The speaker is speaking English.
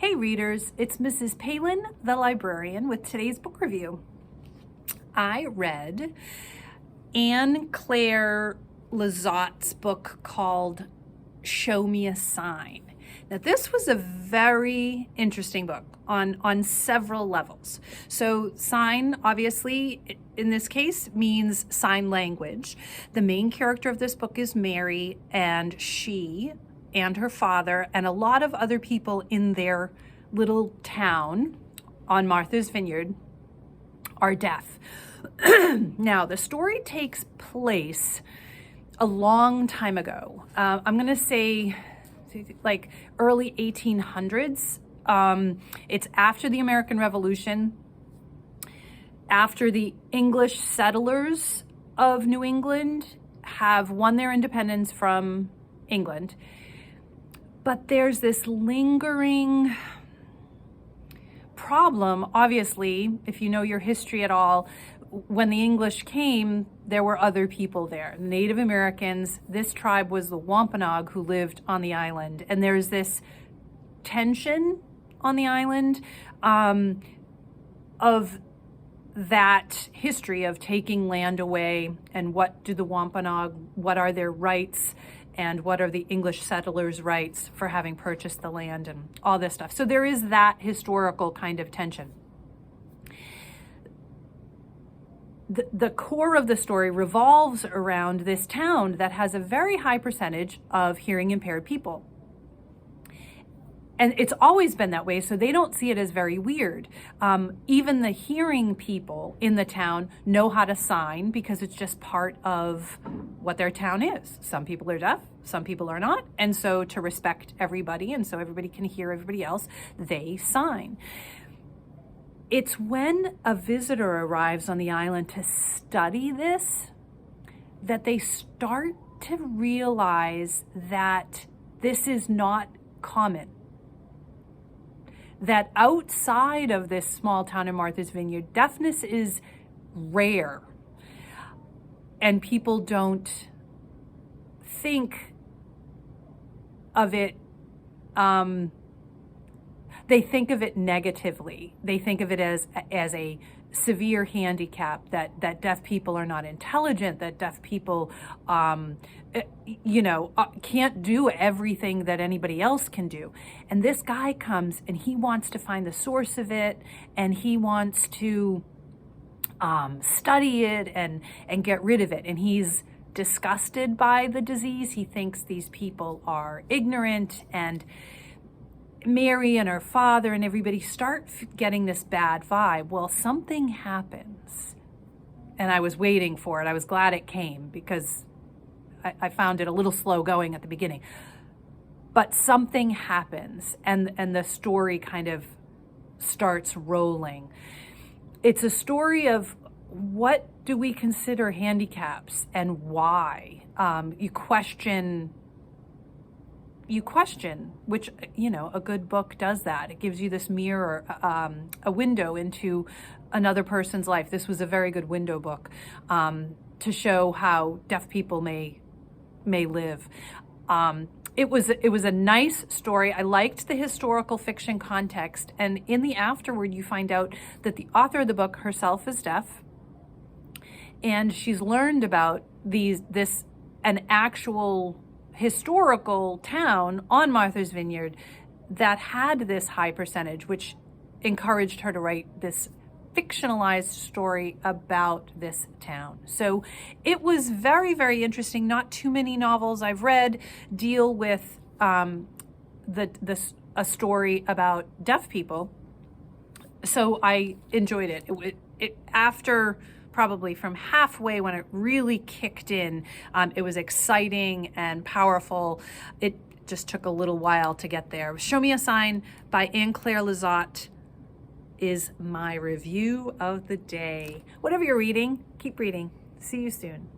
Hey readers, it's Mrs. Palin, the librarian, with today's book review. I read Anne Claire LiZotte's book called Show Me a Sign. Now this was a very interesting book on several levels. So sign, obviously, in this case, means sign language. The main character of this book is Mary, and she and her father and a lot of other people in their little town on Martha's Vineyard are deaf. Now, the story takes place a long time ago. I'm going to say like early 1800s. It's after the American Revolution, after the English settlers of New England have won their independence from England. But there's this lingering problem, obviously, if you know your history at all. When the English came, there were other people there, Native Americans. This tribe was the Wampanoag who lived on the island. And there's this tension on the island of that history of taking land away, and what do the Wampanoag, what are their rights, and what are the English settlers' rights for having purchased the land, and all this stuff. So there is that historical kind of tension. The core of the story revolves around this town that has a very high percentage of hearing impaired people. And it's always been that way, so they don't see it as very weird. Even the hearing people in the town know how to sign because it's just part of what their town is. Some people are deaf, some people are not. And so to respect everybody, and so everybody can hear everybody else, they sign. It's when a visitor arrives on the island to study this that they start to realize that this is not common. That outside of this small town in Martha's Vineyard, deafness is rare. And people don't think of it, they think of it negatively. They think of it as a severe handicap, that deaf people are not intelligent, that deaf people, can't do everything that anybody else can do. And this guy comes and he wants to find the source of it, and he wants to study it and get rid of it. And he's disgusted by the disease. He thinks these people are ignorant, and Mary and her father and everybody start getting this bad vibe. Well, something happens, and I was waiting for it. I was glad it came because I found it a little slow going at the beginning. But something happens, and the story kind of starts rolling. It's a story of what do we consider handicaps and why. You question, which, a good book does that. It gives you this mirror, a window into another person's life. This was a very good window book to show how deaf people may live. It was a nice story. I liked the historical fiction context. And in the afterword, you find out that the author of the book herself is deaf. And she's learned about an actual historical town on Martha's Vineyard that had this high percentage, which encouraged her to write this fictionalized story about this town. So it was very, very interesting. Not too many novels I've read deal with a story about deaf people. So I enjoyed it. It after probably from halfway when it really kicked in, it was exciting and powerful. It just took a little while to get there. Show Me a Sign by Anne Claire LiZotte is my review of the day. Whatever you're reading, keep reading. See you soon.